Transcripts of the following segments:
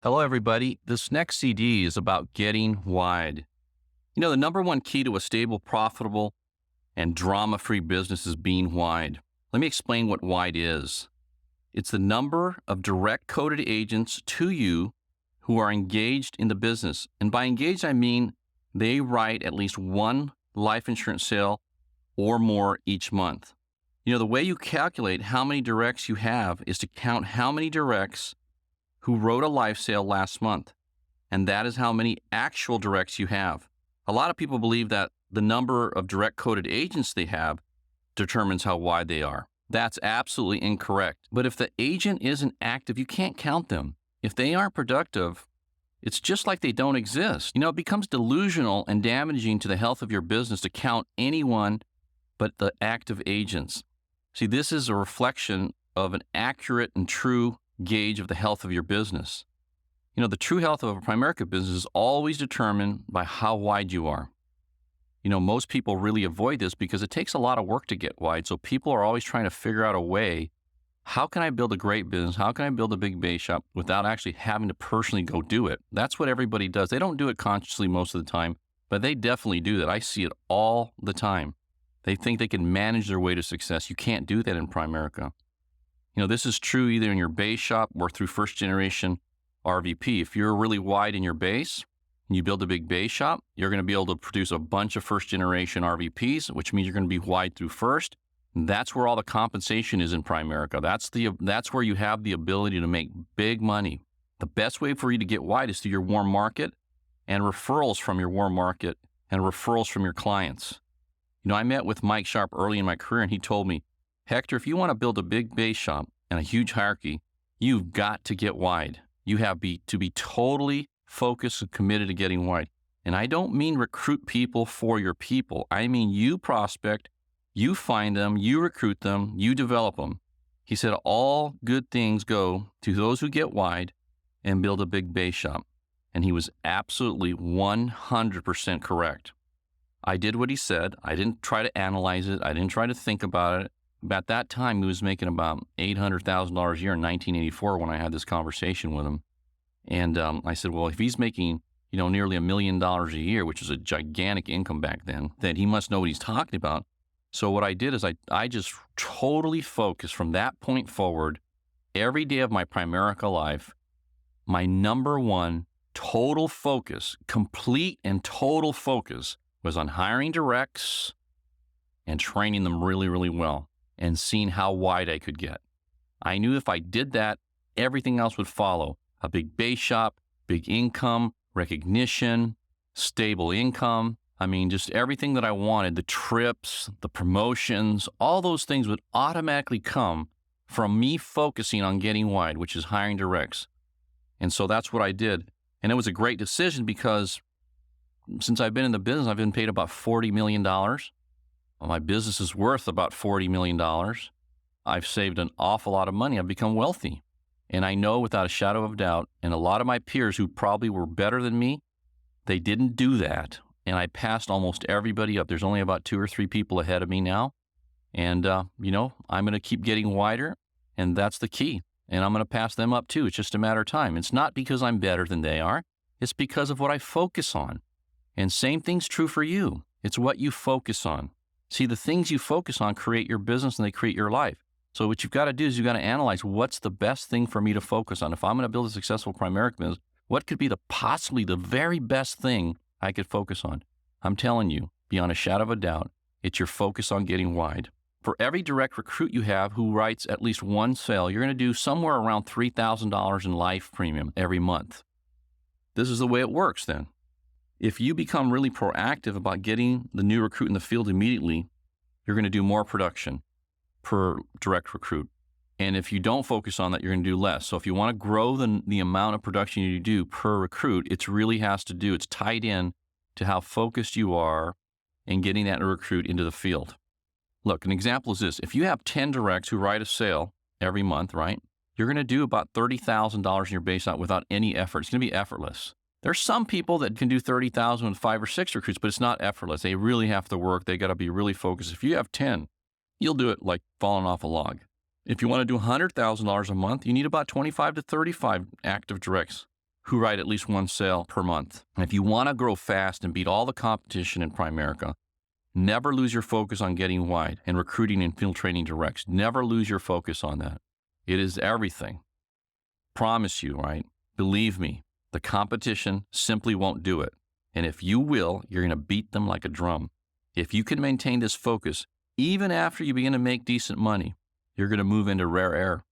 Hello, everybody. This next CD is about getting wide. The number one key to a stable, profitable, and drama free business is being wide. Let me explain what wide is. It's the number of direct coded agents to you who are engaged in the business. And by engaged, I mean they write at least one life insurance sale or more each month. The way you calculate how many directs you have is to count how many directs who wrote a life sale last month. And that is how many actual directs you have. A lot of people believe that the number of direct coded agents they have determines how wide they are. That's absolutely incorrect. But if the agent isn't active, you can't count them. If they aren't productive, it's just like they don't exist. It becomes delusional and damaging to the health of your business to count anyone but the active agents. See, this is a reflection of an accurate and true gauge of the health of your business. The true health of a Primerica business is always determined by how wide you are. Most people really avoid this because it takes a lot of work to get wide. So people are always trying to figure out a way, how can I build a great business? How can I build a big base shop without actually having to personally go do it? That's what everybody does. They don't do it consciously most of the time, but they definitely do that. I see it all the time. They think they can manage their way to success. You can't do that in Primerica. This is true either in your base shop or through first generation RVP. If you're really wide in your base and you build a big base shop, you're going to be able to produce a bunch of first generation RVPs, which means you're going to be wide through first. And that's where all the compensation is in Primerica. That's where you have the ability to make big money. The best way for you to get wide is through your warm market and referrals from your warm market and referrals from your clients. I met with Mike Sharp early in my career, and he told me, Hector, if you want to build a big base shop and a huge hierarchy, you've got to get wide. You have to be totally focused and committed to getting wide. And I don't mean recruit people for your people. I mean you prospect, you find them, you recruit them, you develop them. He said all good things go to those who get wide and build a big base shop. And he was absolutely 100% correct. I did what he said. I didn't try to analyze it. I didn't try to think about it. At that time, he was making about $800,000 a year in 1984 when I had this conversation with him. And I said, well, if he's making, nearly $1 million a year, which is a gigantic income back then he must know what he's talking about. So what I did is I just totally focused from that point forward, every day of my Primerica life, my number one total focus, complete and total focus, was on hiring directs and training them really, really well and seeing how wide I could get. I knew if I did that, everything else would follow. A big base shop, big income, recognition, stable income. Just everything that I wanted, the trips, the promotions, all those things would automatically come from me focusing on getting wide, which is hiring directs. And so that's what I did. And it was a great decision because since I've been in the business, I've been paid about $40 million. My business is worth about $40 million. I've saved an awful lot of money. I've become wealthy. And I know without a shadow of doubt, and a lot of my peers who probably were better than me, they didn't do that. And I passed almost everybody up. There's only about 2 or 3 people ahead of me now. And, I'm going to keep getting wider, and that's the key. And I'm going to pass them up too. It's just a matter of time. It's not because I'm better than they are. It's because of what I focus on. And same thing's true for you. It's what you focus on. See, the things you focus on create your business and they create your life. So what you've got to do is you've got to analyze what's the best thing for me to focus on. If I'm going to build a successful Primerica business, what could be possibly the very best thing I could focus on? I'm telling you, beyond a shadow of a doubt, it's your focus on getting wide. For every direct recruit you have who writes at least one sale, you're going to do somewhere around $3,000 in life premium every month. This is the way it works then. If you become really proactive about getting the new recruit in the field immediately, you're going to do more production per direct recruit. And if you don't focus on that, you're going to do less. So if you want to grow the amount of production you do per recruit, it's tied in to how focused you are in getting that recruit into the field. Look, an example is this. If you have 10 directs who write a sale every month, right, you're going to do about $30,000 in your base shop without any effort. It's going to be effortless. There's some people that can do $30,000 with 5 or 6 recruits, but it's not effortless. They really have to work. They got to be really focused. If you have 10, you'll do it like falling off a log. If you want to do $100,000 a month, you need about 25 to 35 active directs. who write at least one sale per month. And if you want to grow fast and beat all the competition in Primerica, never lose your focus on getting wide and recruiting and field training directs. Never lose your focus on that. It is everything. Promise you, right? Believe me, the competition simply won't do it. And if you will, you're going to beat them like a drum. If you can maintain this focus, even after you begin to make decent money, you're going to move into rare air.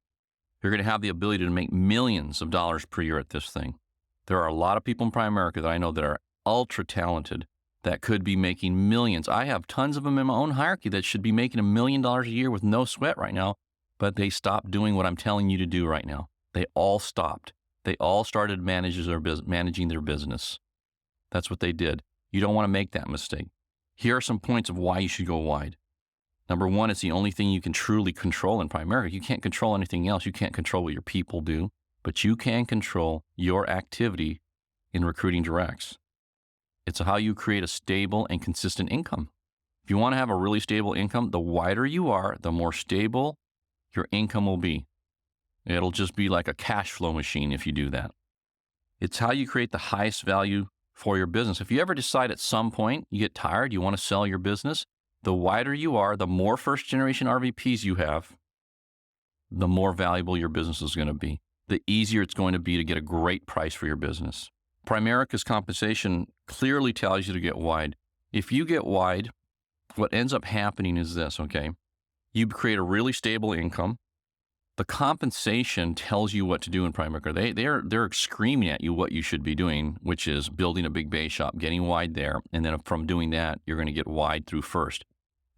You're going to have the ability to make millions of dollars per year at this thing. There are a lot of people in Primerica that I know that are ultra talented that could be making millions. I have tons of them in my own hierarchy that should be making $1 million a year with no sweat right now, but they stopped doing what I'm telling you to do right now. They all stopped. They all started managing their business. That's what they did. You don't want to make that mistake. Here are some points of why you should go wide. Number one, it's the only thing you can truly control in Primerica. You can't control anything else. You can't control what your people do, but you can control your activity in recruiting directs. It's how you create a stable and consistent income. If you want to have a really stable income, the wider you are, the more stable your income will be. It'll just be like a cash flow machine if you do that. It's how you create the highest value for your business. If you ever decide at some point you get tired, you want to sell your business, the wider you are, the more first-generation RVPs you have, the more valuable your business is going to be. The easier it's going to be to get a great price for your business. Primerica's compensation clearly tells you to get wide. If you get wide, what ends up happening is this, okay? You create a really stable income. The compensation tells you what to do in Primerica. They're screaming at you what you should be doing, which is building a big base shop, getting wide there, and then from doing that, you're going to get wide through first.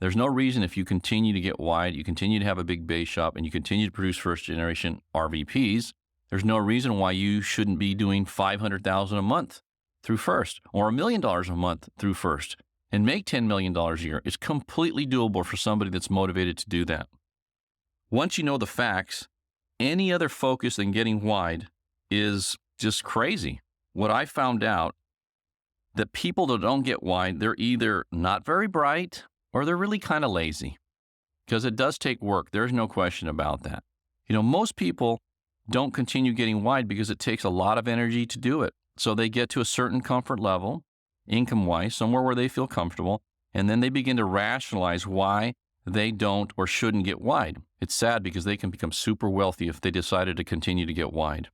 There's no reason if you continue to get wide, you continue to have a big base shop, and you continue to produce first-generation RVPs, there's no reason why you shouldn't be doing $500,000 a month through first or $1 million a month through first and make $10 million a year. It's completely doable for somebody that's motivated to do that. Once you know the facts, any other focus than getting wide is just crazy. What I found out, that people that don't get wide, they're either not very bright or they're really kind of lazy, because it does take work. There's no question about that. Most people don't continue getting wide because it takes a lot of energy to do it. So they get to a certain comfort level, income-wise, somewhere where they feel comfortable, and then they begin to rationalize why they don't or shouldn't get wide. It's sad because they can become super wealthy if they decided to continue to get wide.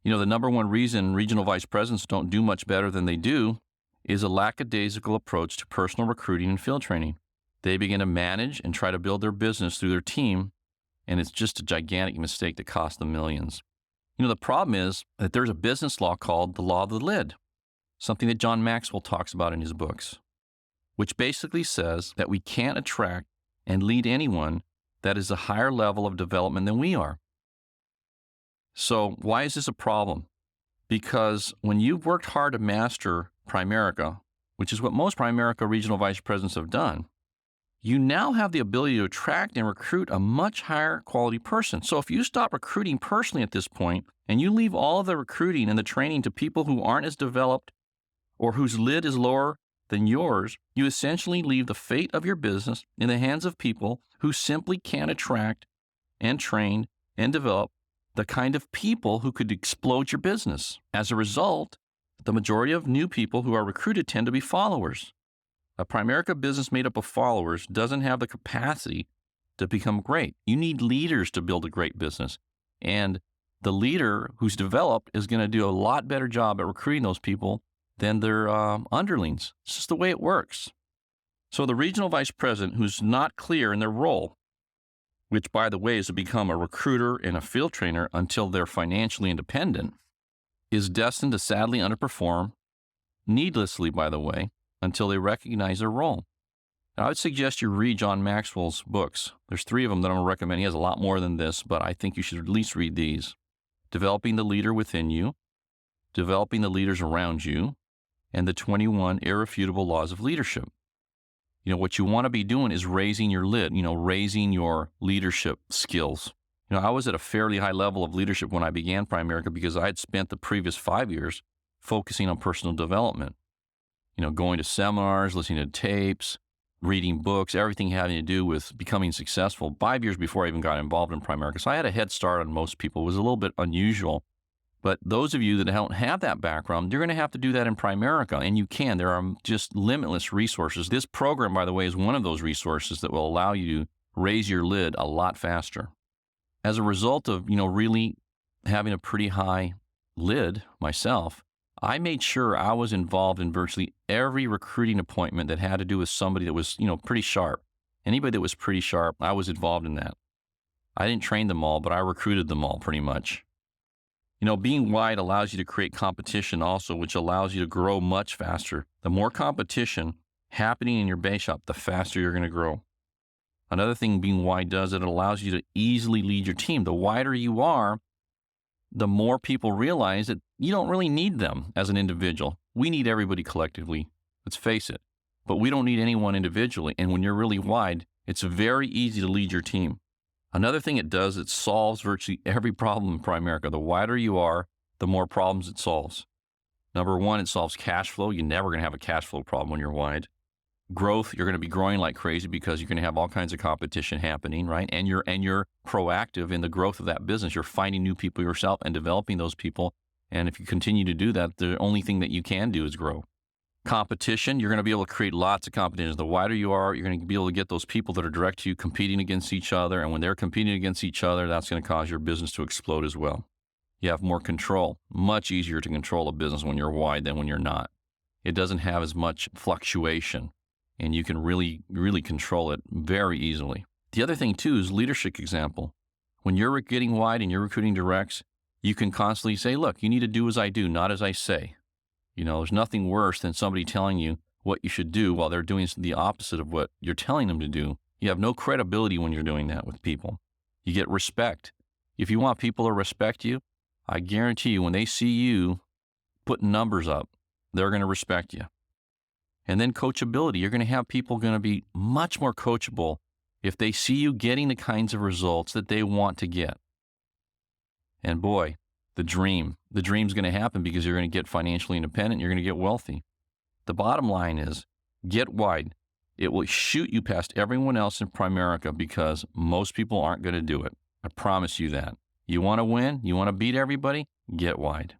The number one reason regional vice presidents don't do much better than they do is a lackadaisical approach to personal recruiting and field training. They begin to manage and try to build their business through their team, and it's just a gigantic mistake that costs them millions. The problem is that there's a business law called the law of the lid, something that John Maxwell talks about in his books, which basically says that we can't attract and lead anyone that is a higher level of development than we are. So why is this a problem? Because when you've worked hard to master Primerica, which is what most Primerica regional vice presidents have done, you now have the ability to attract and recruit a much higher quality person. So if you stop recruiting personally at this point and you leave all of the recruiting and the training to people who aren't as developed or whose lid is lower than yours, you essentially leave the fate of your business in the hands of people who simply can't attract and train and develop the kind of people who could explode your business. As a result, the majority of new people who are recruited tend to be followers. A Primerica business made up of followers doesn't have the capacity to become great. You need leaders to build a great business. And the leader who's developed is going to do a lot better job at recruiting those people than their underlings. It's just the way it works. So the regional vice president who's not clear in their role, which, by the way, is to become a recruiter and a field trainer until they're financially independent, is destined to sadly underperform, needlessly, by the way, until they recognize their role. Now, I would suggest you read John Maxwell's books. There's 3 of them that I'm going to recommend. He has a lot more than this, but I think you should at least read these. Developing the Leader Within You, Developing the Leaders Around You, and the 21 Irrefutable Laws of Leadership. What you want to be doing is raising your lid, raising your leadership skills. I was at a fairly high level of leadership when I began Primerica because I had spent the previous 5 years focusing on personal development. Going to seminars, listening to tapes, reading books, everything having to do with becoming successful 5 years before I even got involved in Primerica. So I had a head start on most people. It was a little bit unusual But those of you that don't have that background, you're going to have to do that in Primerica, and you can. There are just limitless resources. This program, by the way, is one of those resources that will allow you to raise your lid a lot faster. As a result of, really having a pretty high lid myself, I made sure I was involved in virtually every recruiting appointment that had to do with somebody that was, pretty sharp. Anybody that was pretty sharp, I was involved in that. I didn't train them all, but I recruited them all pretty much. Being wide allows you to create competition also, which allows you to grow much faster. The more competition happening in your base shop, the faster you're going to grow. Another thing being wide does, it allows you to easily lead your team. The wider you are, the more people realize that you don't really need them as an individual. We need everybody collectively. Let's face it. But we don't need anyone individually. And when you're really wide, it's very easy to lead your team. Another thing it does, it solves virtually every problem in Primerica. The wider you are, the more problems it solves. Number one, it solves cash flow. You're never going to have a cash flow problem when you're wide. Growth, you're going to be growing like crazy because you're going to have all kinds of competition happening, right? And you're proactive in the growth of that business. You're finding new people yourself and developing those people. And if you continue to do that, the only thing that you can do is grow. Competition, you're going to be able to create lots of competition. The wider you are, you're going to be able to get those people that are direct to you competing against each other. And when they're competing against each other, that's going to cause your business to explode as well. You have more control. Much easier to control a business when you're wide than when you're not. It doesn't have as much fluctuation, and you can really, really control it very easily. The other thing, too, is leadership example. When you're getting wide and you're recruiting directs, you can constantly say, look, you need to do as I do, not as I say. There's nothing worse than somebody telling you what you should do while they're doing the opposite of what you're telling them to do. You have no credibility when you're doing that with people. You get respect. If you want people to respect you, I guarantee you when they see you putting numbers up, they're going to respect you. And then coachability. You're going to have people going to be much more coachable if they see you getting the kinds of results that they want to get. And boy, the dream's going to happen because you're going to get financially independent. You're going to get wealthy. The bottom line is get wide. It will shoot you past everyone else in Primerica because most people aren't going to do it. I promise you that. You want to win? You want to beat everybody? Get wide.